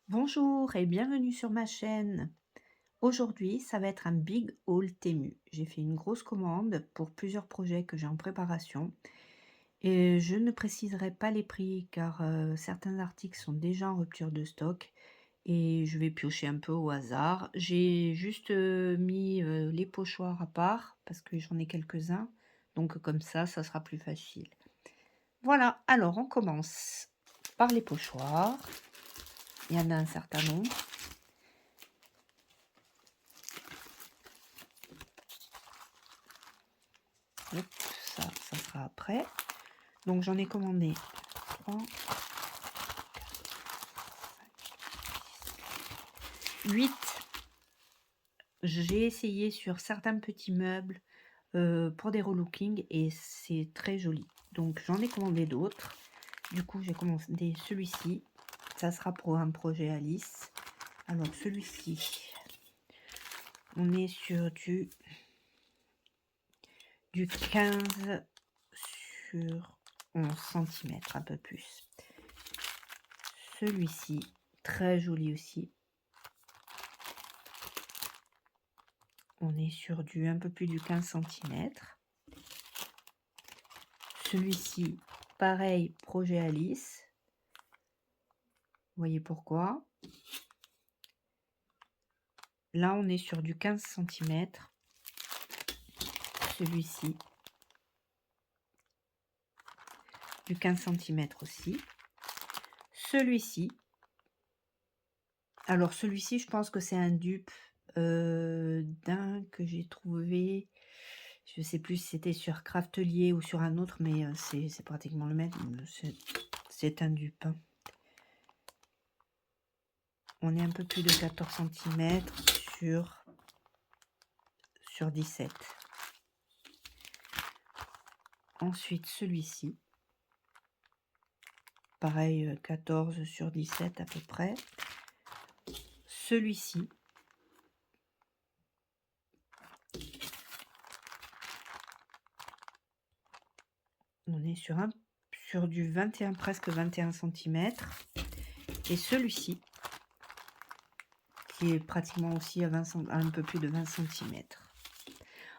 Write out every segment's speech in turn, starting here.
Bonjour et bienvenue sur ma chaîne. Aujourd'hui, ça va être un big haul Temu. J'ai fait une grosse commande pour plusieurs projets que j'ai en préparation et je ne préciserai pas les prix car certains articles sont déjà en rupture de stock et je vais piocher un peu au hasard. J'ai juste mis les pochoirs à part parce que j'en ai quelques-uns, donc comme ça sera plus facile. Voilà, alors on commence par les pochoirs. Il y en a un certain nombre. Hop, ça sera après. Donc j'en ai commandé 3, 8. J'ai essayé sur certains petits meubles pour des relookings et c'est très joli. Donc j'en ai commandé d'autres. Du coup, j'ai commandé celui-ci. Ça sera pour un projet Alice. Alors celui-ci, on est sur du 15 sur 11 cm, un peu plus. Celui-ci, très joli aussi. On est sur un peu plus du 15 cm. Celui-ci, pareil, projet Alice. Vous voyez pourquoi. Là, on est sur du 15 cm. Celui-ci, du 15 cm aussi. Celui-ci, alors celui-ci, je pense que c'est un dupe d'un que j'ai trouvé. Je ne sais plus si c'était sur Craftelier ou sur un autre, mais c'est pratiquement le même. C'est un dupe. Hein. On est un peu plus de 14 cm sur 17. Ensuite, celui-ci. Pareil, 14 sur 17 à peu près. Celui-ci. On est sur du 21, presque 21 cm. Et celui-ci, qui est pratiquement aussi à un peu plus de 20 cm.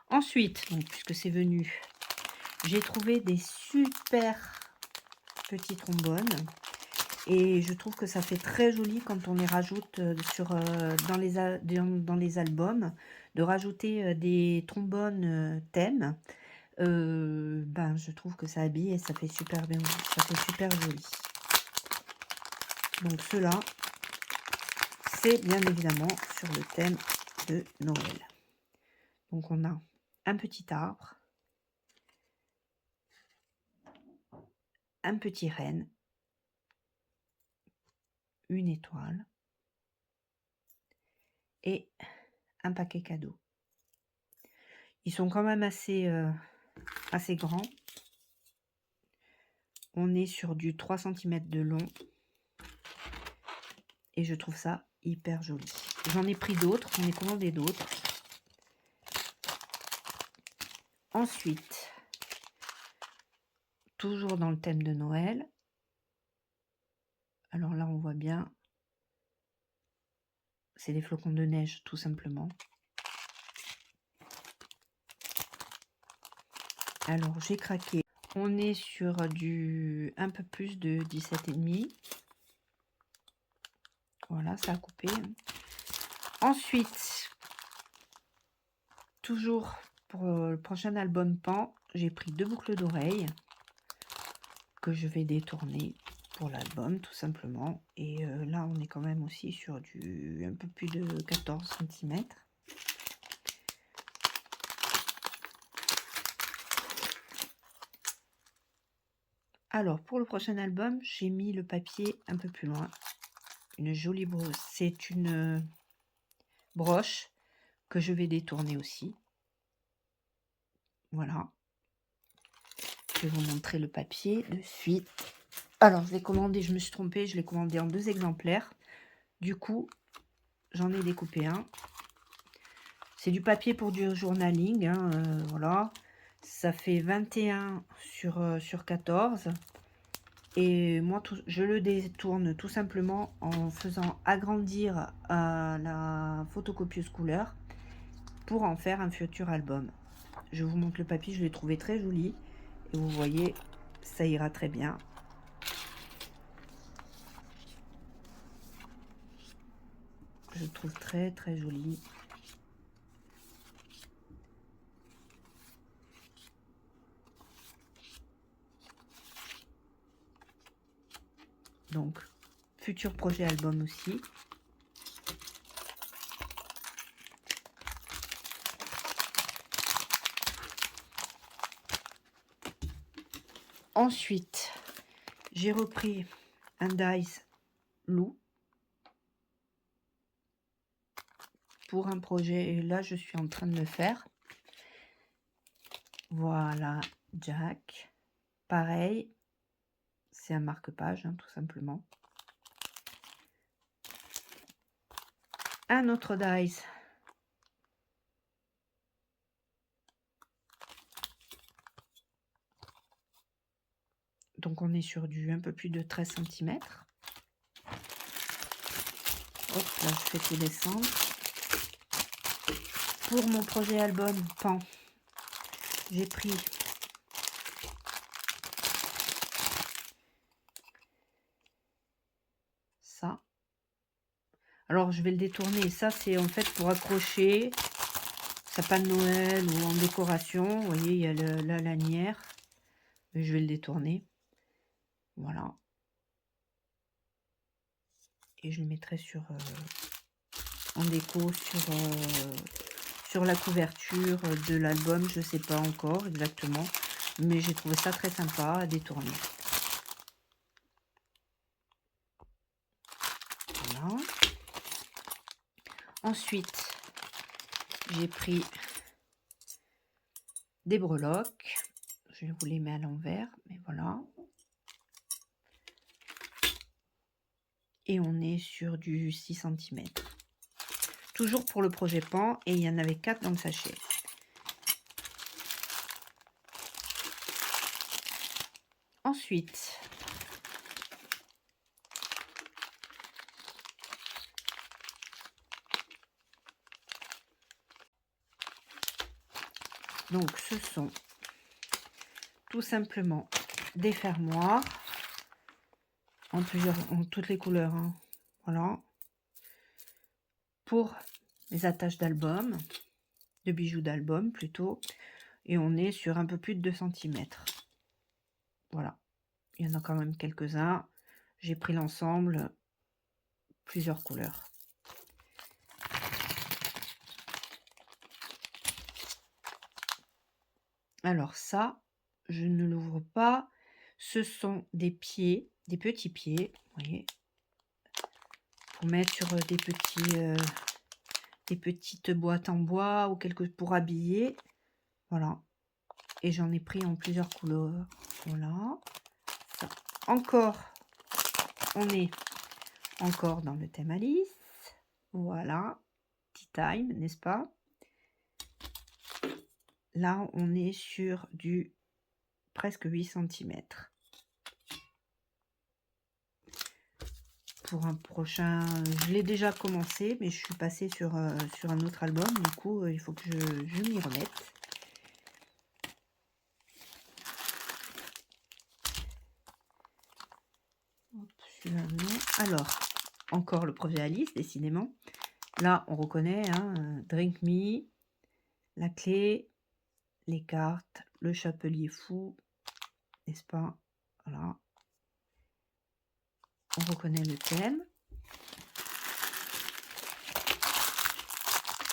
Ensuite, donc, puisque c'est venu, j'ai trouvé des super petits trombones. Et je trouve que ça fait très joli quand on les rajoute dans les albums, de rajouter des trombones thèmes. Je trouve que ça habille et ça fait super bien, ça fait super joli. Donc ceux-là, c'est bien évidemment sur le thème de Noël. Donc on a un petit arbre, un petit renne, une étoile et un paquet cadeau. Ils sont quand même assez grands. On est sur du 3 cm de long. Et je trouve ça hyper joli. J'en ai pris d'autres, j'en ai commandé d'autres. Ensuite, toujours dans le thème de Noël. Alors là, on voit bien. C'est des flocons de neige, tout simplement. Alors, j'ai craqué. On est sur du un peu plus de 17,5. Voilà, ça a coupé. Ensuite, toujours pour le prochain album Pan, j'ai pris 2 boucles d'oreilles que je vais détourner pour l'album tout simplement. Et là on est quand même aussi sur du un peu plus de 14 cm. Alors pour le prochain album, j'ai mis le papier un peu plus loin. Une jolie brosse. C'est une broche que je vais détourner aussi. Voilà. Je vais vous montrer le papier de suite. Alors je l'ai commandé, je me suis trompée, je l'ai commandé en 2 exemplaires. Du coup, j'en ai découpé un. C'est du papier pour du journaling, hein, voilà. Ça fait 21 sur 14. Et moi, je le détourne tout simplement en faisant agrandir la photocopieuse couleur pour en faire un futur album. Je vous montre le papier, je l'ai trouvé très joli. Et vous voyez, ça ira très bien. Je le trouve très très joli. Donc, futur projet album aussi. Ensuite, j'ai repris un dies loup pour un projet. Et là, je suis en train de le faire. Voilà, Jack. Pareil, c'est un marque-page, hein, tout simplement. Un autre dies. Donc, on est sur du un peu plus de 13 cm. Hop, là, je fais tout descendre. Pour mon projet album Pan, j'ai pris ça. Alors, je vais le détourner. Ça, c'est en fait pour accrocher sapin de Noël ou en décoration. Vous voyez, il y a la lanière. Mais je vais le détourner. Voilà. Et je le mettrai sur en déco sur la couverture de l'album. Je sais pas encore exactement. Mais j'ai trouvé ça très sympa à détourner. Voilà. Ensuite, j'ai pris des breloques. Je vous les mets à l'envers, mais voilà. Et on est sur du 6 cm. Toujours pour le projet Pan, et il y en avait 4 dans le sachet. Ensuite, donc ce sont tout simplement des fermoirs en toutes les couleurs, hein. Voilà, pour les attaches d'album, de bijoux d'album plutôt, et on est sur un peu plus de 2 cm. Voilà, il y en a quand même quelques-uns. J'ai pris l'ensemble, plusieurs couleurs. Alors ça, je ne l'ouvre pas. Ce sont des pieds, des petits pieds, vous voyez, pour mettre sur des petites boîtes en bois ou pour habiller. Voilà. Et j'en ai pris en plusieurs couleurs. Voilà. Ça. Encore, on est encore dans le thème Alice. Voilà. Tea time, n'est-ce pas? Là, on est sur du presque 8 cm. Pour un prochain, je l'ai déjà commencé, mais je suis passée sur un autre album. Du coup, il faut que je m'y remette. Hop, celui-là, non. Alors, encore le projet Alice, décidément. Là, on reconnaît, hein, Drink Me, la clé, les cartes, le chapelier fou, n'est-ce pas? Voilà. On reconnaît le thème.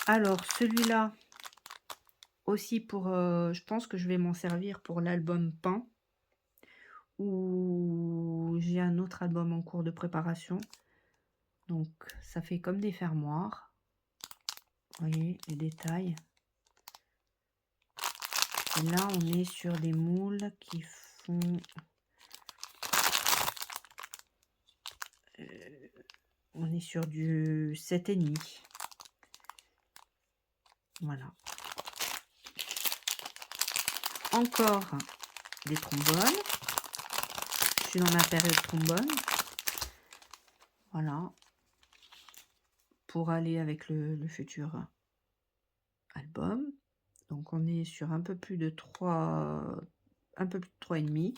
Alors, celui-là, aussi pour... je pense que je vais m'en servir pour l'album Pan, où j'ai un autre album en cours de préparation. Donc, ça fait comme des fermoirs. Vous voyez les détails. Et là, on est sur des moules qui font... on est sur du 7,5. Voilà. Encore des trombones. suis dans ma période trombone. Voilà. Pour aller avec le futur album. Donc on est sur un peu plus de 3, un peu plus de 3,5.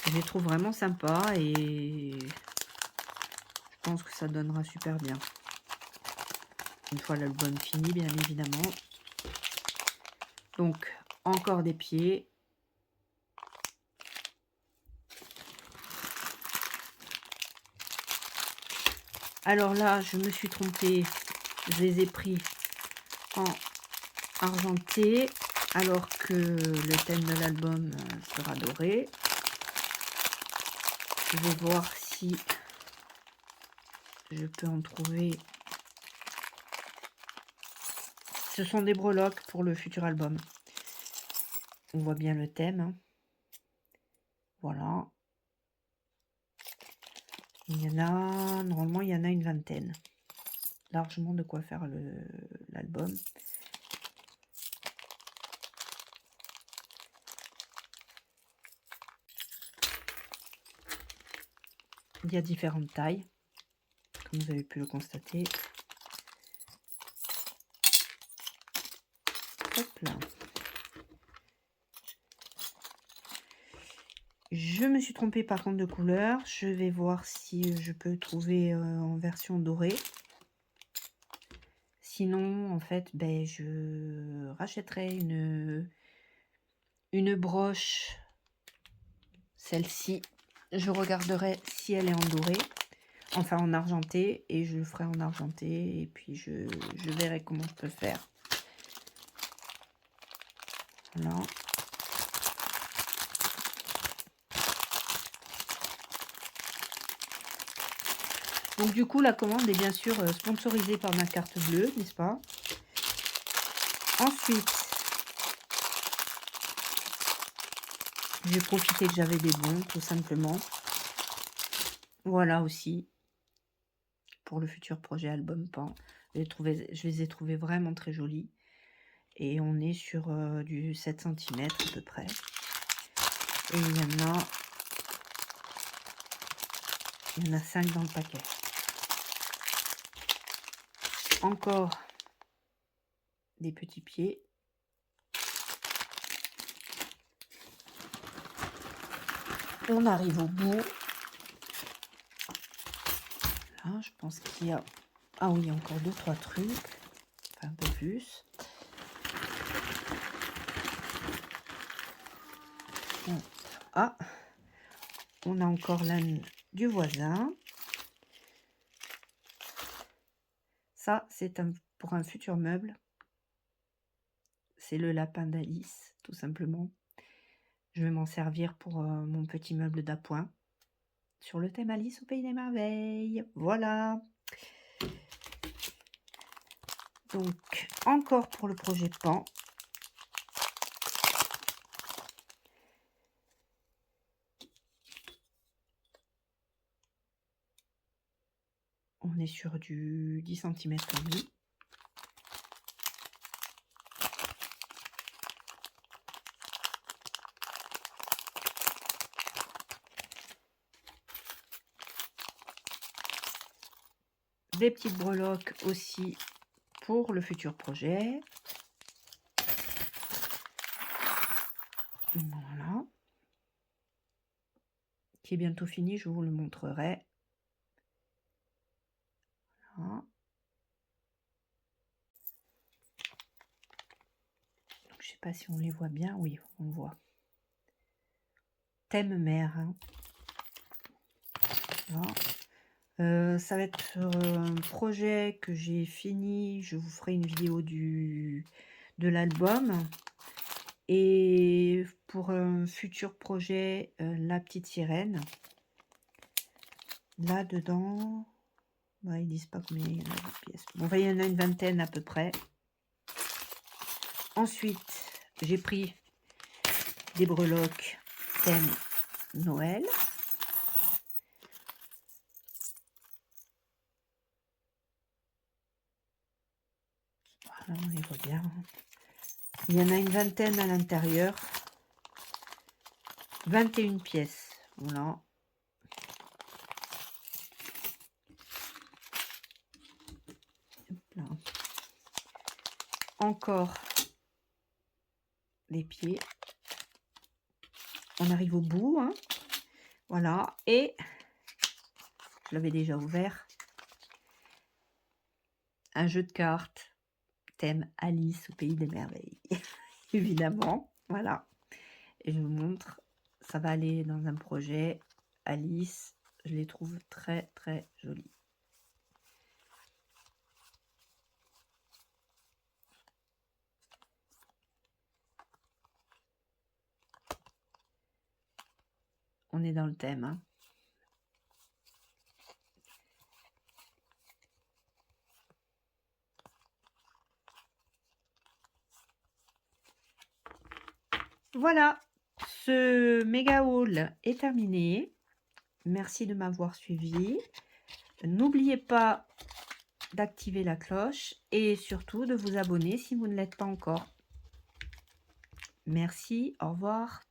Je les trouve vraiment sympas et je pense que ça donnera super bien. Une fois l'album fini, bien évidemment. Donc, encore des pieds. Alors là, je me suis trompée. Je les ai pris en argenté, alors que le thème de l'album sera doré. Je vais voir si je peux en trouver. Ce sont des breloques pour le futur album. On voit bien le thème. Hein. Voilà. Il y en a, normalement, il y en a une vingtaine. Largement de quoi faire l'album. Il y a différentes tailles, comme vous avez pu le constater. Hop là. Je me suis trompée par contre de couleur. Je vais voir si je peux trouver en version dorée. Sinon, en fait, ben, je rachèterai une broche. Celle-ci, je regarderai si elle est en doré. Enfin, en argenté. Et je le ferai en argenté. Et puis, je verrai comment je peux le faire. Voilà. Donc du coup, la commande est bien sûr sponsorisée par ma carte bleue, n'est-ce pas? Ensuite, j'ai profité que j'avais des bons, tout simplement. Voilà aussi, pour le futur projet album Pan. Je les ai trouvés vraiment très jolis. Et on est sur du 7 cm à peu près. Et il y en a 5 dans le paquet. Encore des petits pieds. Et on arrive au bout. Là, je pense qu'il y a... Ah oui, encore 2-3 trucs. Enfin, un peu plus. Ah, on a encore l'âne du voisin. Ça, c'est pour un futur meuble. C'est le lapin d'Alice, tout simplement. Je vais m'en servir pour mon petit meuble d'appoint. Sur le thème Alice au Pays des Merveilles. Voilà. Donc, encore pour le projet Pan. On est sur du 10 cm comme lui. Des petites breloques aussi pour le futur projet. Voilà. Qui est bientôt fini, je vous le montrerai. Voilà. Donc, je sais pas si on les voit bien. Oui, on voit. Thème mer. Hein. Voilà. Ça va être un projet que j'ai fini. Je vous ferai une vidéo de l'album. Et pour un futur projet, La Petite Sirène. Là-dedans, bah, ils disent pas combien il y en a de pièces. Bon, il y en a une vingtaine à peu près. Ensuite, j'ai pris des breloques thème Noël. Voilà, on les voit bien. Il y en a une vingtaine à l'intérieur. 21 pièces. Voilà. Hop là. Encore des pieds. On arrive au bout, hein. Voilà. Et je l'avais déjà ouvert. Un jeu de cartes, thème Alice au pays des merveilles. Évidemment. Voilà. Et je vous montre, ça va aller dans un projet. Alice, je les trouve très très jolies. On est dans le thème, hein. Voilà, ce méga haul est terminé. Merci de m'avoir suivi. N'oubliez pas d'activer la cloche et surtout de vous abonner si vous ne l'êtes pas encore. Merci, au revoir.